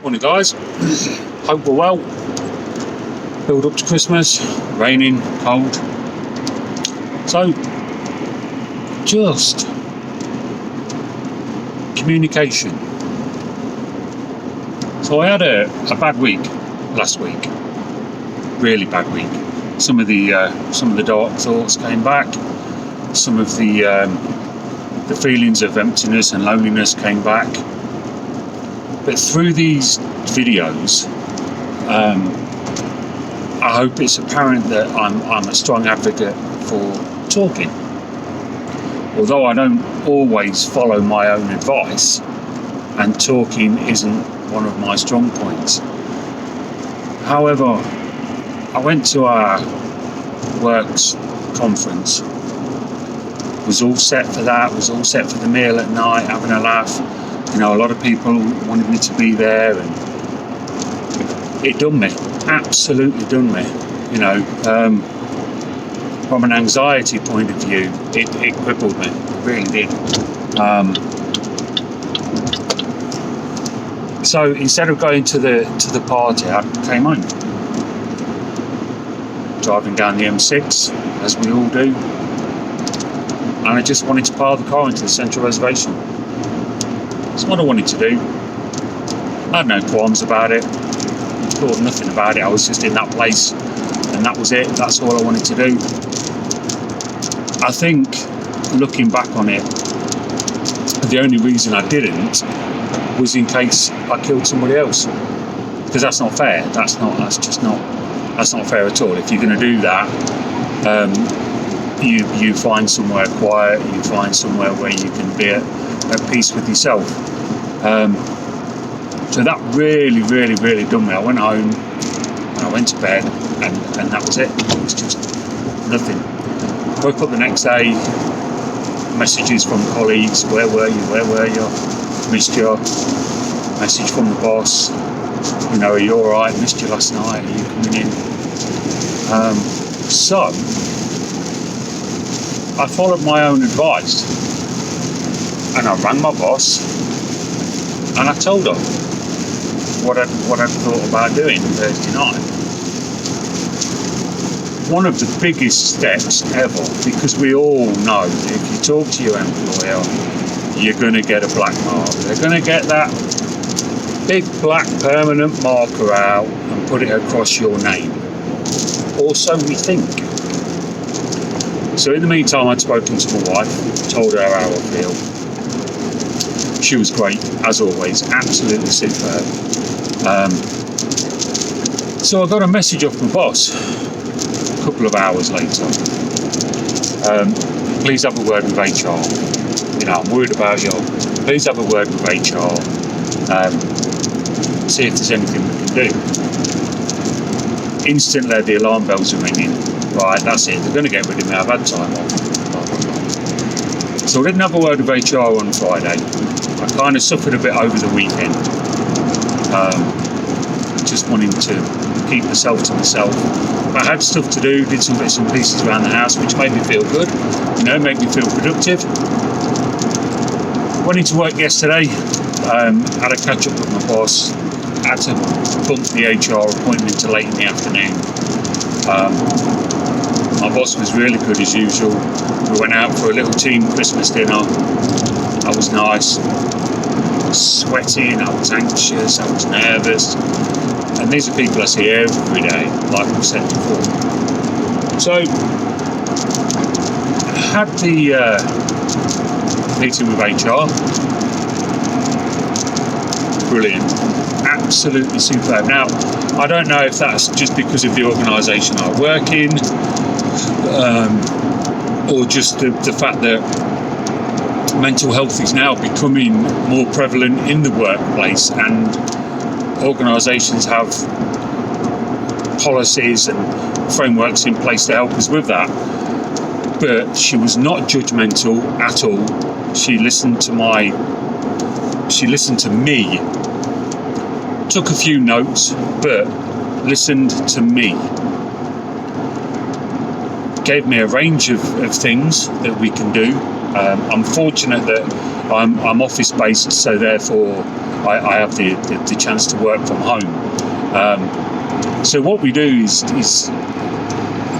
Morning guys, hope we're well. Build up to Christmas, raining, cold. So, just communication. So I had a bad week last week, really bad week. Some of the dark thoughts came back. Some of the feelings of emptiness and loneliness came back. But through these videos, I hope it's apparent that I'm a strong advocate for talking. Although I don't always follow my own advice, and talking isn't one of my strong points. However, I went to our works conference, was all set for that, was all set for the meal at night, having a laugh. You know, a lot of people wanted me to be there, and it done me, absolutely done me. You know, from an anxiety point of view, it crippled me, it really did. So instead of going to the party, I came home, driving down the M6 as we all do, and I just wanted to pile the car into the central reservation. That's what I wanted to do. I had no qualms about it. Thought nothing about it. I was just in that place, and that was it. That's all I wanted to do. I think, looking back on it, the only reason I didn't was in case I killed somebody else, because that's not fair. That's not fair at all. If you're going to do that, you find somewhere quiet. You find somewhere where you can be at peace with yourself. So that really done me. I went home and I went to bed, and that was it. It was just nothing. Woke up the next day, messages from colleagues, where were you, missed you. Message from the boss, you know, are you alright, missed you last night, are you coming in? So I followed my own advice, and I rang my boss and I told her what I thought about doing Thursday night. One of the biggest steps ever, because we all know that if you talk to your employer, you're going to get a black mark. They're going to get that big black permanent marker out and put it across your name. Or so we think. So in the meantime, I'd spoken to my wife, told her how I feel. She was great, as always, absolutely superb. So I got a message off my boss a couple of hours later. Please have a word with HR. You know, I'm worried about you. Please have a word with HR. See if there's anything we can do. Instantly, the alarm bells are ringing. Right, that's it. They're going to get rid of me. I've had time off. So I didn't have a word with HR on Friday. I kind of suffered a bit over the weekend. Just wanting to keep myself to myself. I had stuff to do, did some bits and pieces around the house, which made me feel good, you know, made me feel productive. Went into work yesterday, had a catch up with my boss, had to bump the HR appointment to late in the afternoon. My boss was really good as usual. We went out for a little team Christmas dinner. That was nice. I was sweating, I was anxious, I was nervous. And these are people I see every day, like I've said before. So, I had the meeting with HR. Brilliant. Absolutely superb. Now, I don't know if that's just because of the organisation I work in, or just the fact that mental health is now becoming more prevalent in the workplace, and organisations have policies and frameworks in place to help us with that. But she was not judgmental at all. She listened to me, took a few notes, but listened to me. Gave me a range of things that we can do. I'm fortunate that I'm office based, so therefore I have the chance to work from home. So what we do is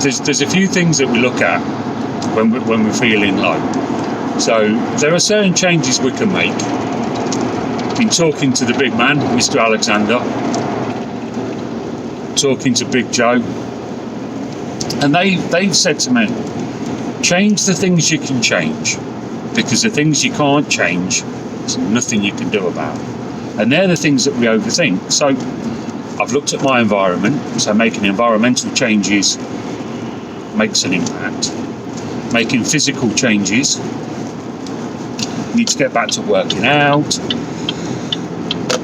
there's a few things that we look at when we're feeling low. So there are certain changes we can make. Been talking to the big man, Mr. Alexander, talking to Big Joe, and they've said to me, change the things you can change, because the things you can't change, there's nothing you can do about. And they're the things that we overthink. So I've looked at my environment, so making environmental changes makes an impact. Making physical changes, need to get back to working out.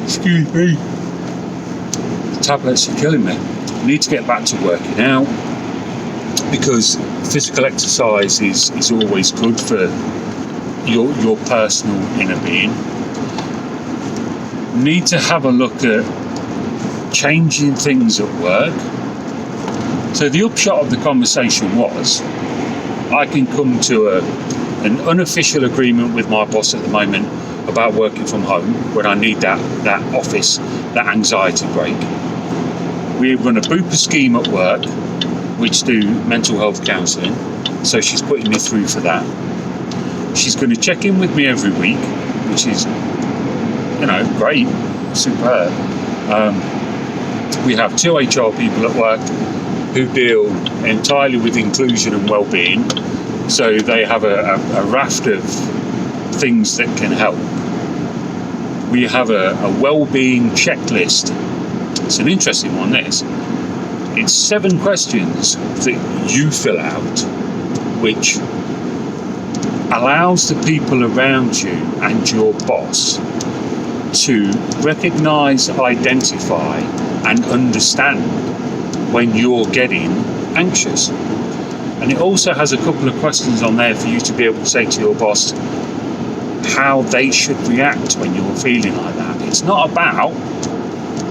Excuse me, the tablets are killing me. Need to get back to working out, because physical exercise is always good for your personal inner being. Need to have a look at changing things at work. So the upshot of the conversation was, I can come to an unofficial agreement with my boss at the moment about working from home when I need that office, that anxiety break. We run a Bupa scheme at work, which do mental health counselling, so she's putting me through for that. She's going to check in with me every week, which is, great, superb. We have 2 HR people at work who deal entirely with inclusion and well-being, so they have a raft of things that can help. We have a well-being checklist. It's an interesting one, this. It's 7 questions that you fill out, which allows the people around you and your boss to recognise, identify and understand when you're getting anxious. And it also has a couple of questions on there for you to be able to say to your boss how they should react when you're feeling like that. It's not about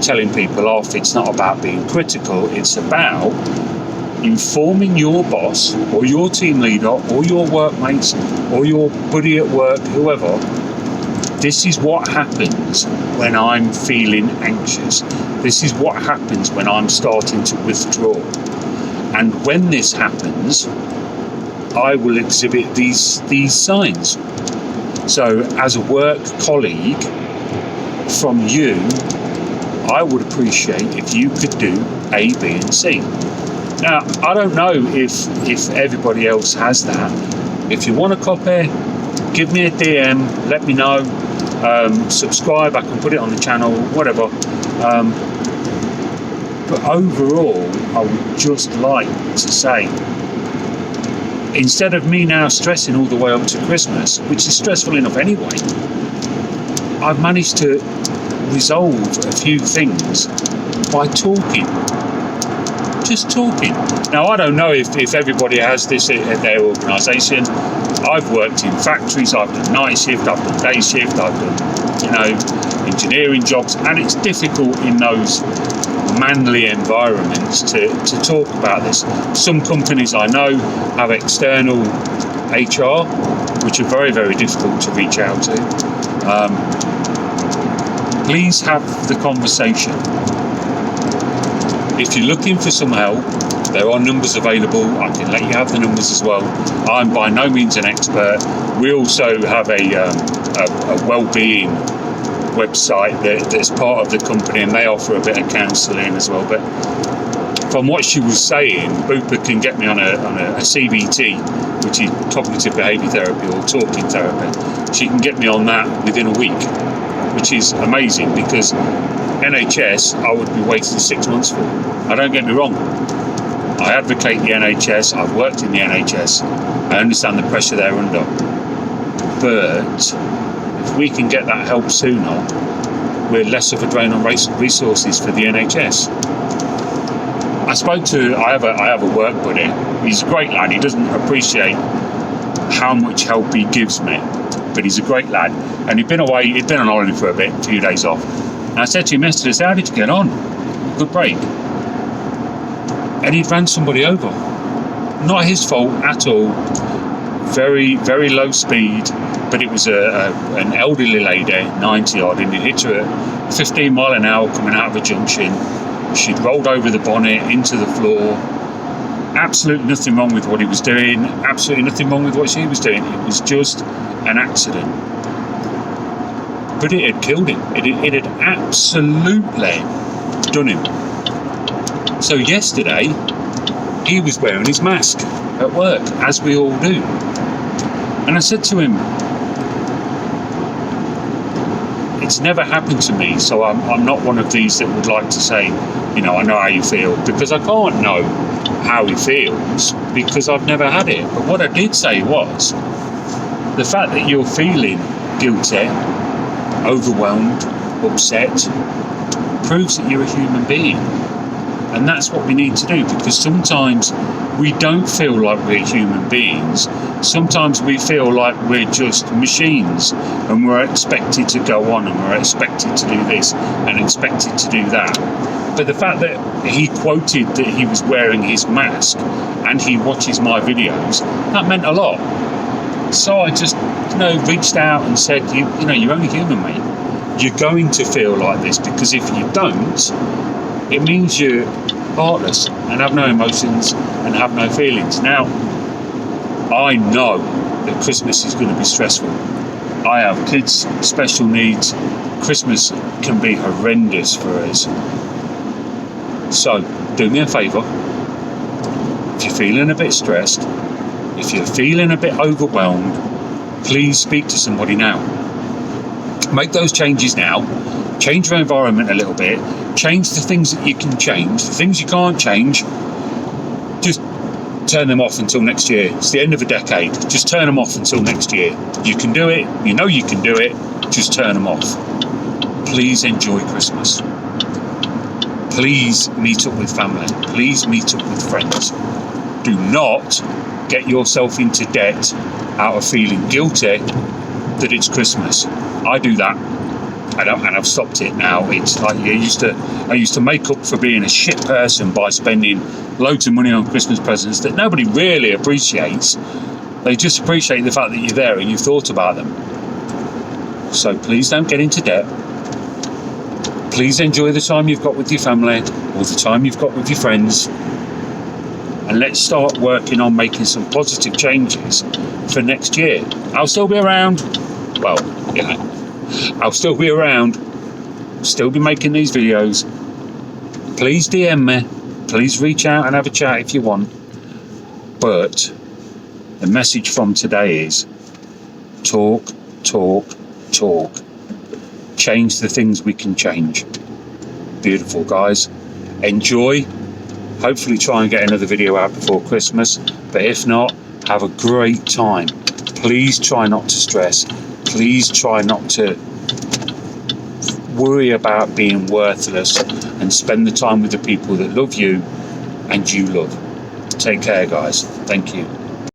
telling people off, it's not about being critical, it's about informing your boss or your team leader or your workmates or your buddy at work, whoever, this is what happens when I'm feeling anxious. This is what happens when I'm starting to withdraw. And when this happens, I will exhibit these signs. So as a work colleague, from you, I would appreciate if you could do A, B and C. Now, I don't know if everybody else has that. If you want a copy, give me a DM, let me know. Subscribe, I can put it on the channel, whatever. But overall, I would just like to say, instead of me now stressing all the way up to Christmas, which is stressful enough anyway, I've managed to resolve a few things by talking. Just talking. Now, I don't know if everybody has this at their organisation. I've worked in factories, I've done night shift, I've done day shift, I've done, engineering jobs, and it's difficult in those manly environments to talk about this. Some companies I know have external HR, which are very, very difficult to reach out to. Please have the conversation. If you're looking for some help, there are numbers available. I can let you have the numbers as well. I'm by no means an expert. We also have a well-being website that's part of the company, and they offer a bit of counselling as well. But from what she was saying, Bupa can get me on a CBT, which is cognitive behaviour therapy or talking therapy. She can get me on that within a week, which is amazing, because NHS I would be waiting 6 months for. Now, don't get me wrong, I advocate the NHS, I've worked in the NHS, I understand the pressure they're under, but if we can get that help sooner, we're less of a drain on resources for the NHS. I have a work buddy. He's a great lad. He doesn't appreciate how much help he gives me, but he's a great lad. And he'd been on holiday for a few days off. And I said to him yesterday, how did you get on? Good break. And he'd ran somebody over. Not his fault at all. very, very low speed, but it was an elderly lady, 90 odd, and it hit her at 15 mile an hour coming out of a junction. She'd rolled over the bonnet into the floor. Absolutely nothing wrong with what he was doing, absolutely nothing wrong with what she was doing. It was just an accident. But it had killed him. It had absolutely done him. So yesterday, he was wearing his mask at work, as we all do. And I said to him, it's never happened to me, so I'm not one of these that would like to say, I know how you feel, because I can't know how he feels, because I've never had it. But what I did say was, the fact that you're feeling guilty, overwhelmed, upset, proves that you're a human being. And that's what we need to do, because sometimes we don't feel like we're human beings. Sometimes we feel like we're just machines, and we're expected to go on, and we're expected to do this and expected to do that. But the fact that he quoted that he was wearing his mask and he watches my videos, that meant a lot. So I just, reached out and said, you're only human, mate. You're going to feel like this, because if you don't, it means you're heartless and have no emotions and have no feelings. Now, I know that Christmas is going to be stressful. I have kids, special needs. Christmas can be horrendous for us. So, do me a favour. If you're feeling a bit stressed, if you're feeling a bit overwhelmed, please speak to somebody now. Make those changes now. Change your environment a little bit. Change the things that you can change. The things you can't change, just turn them off until next year. It's the end of a decade. Just turn them off until next year. You can do it. You know you can do it. Just turn them off. Please enjoy Christmas. Please meet up with family. Please meet up with friends. Do not get yourself into debt out of feeling guilty that it's Christmas. I do that. And I've stopped it now. It's like I used to make up for being a shit person by spending loads of money on Christmas presents that nobody really appreciates. They just appreciate the fact that you're there and you've thought about them. So please don't get into debt. Please enjoy the time you've got with your family or the time you've got with your friends. And let's start working on making some positive changes for next year. I'll still be around. Well, I'll still be around, still be making these videos. Please DM me, please reach out and have a chat if you want. But the message from today is talk, talk, talk. Change the things we can change. Beautiful, guys. Enjoy. Hopefully try and get another video out before Christmas. But if not, have a great time. Please try not to stress. Please try not to worry about being worthless, and spend the time with the people that love you and you love. Take care, guys. Thank you.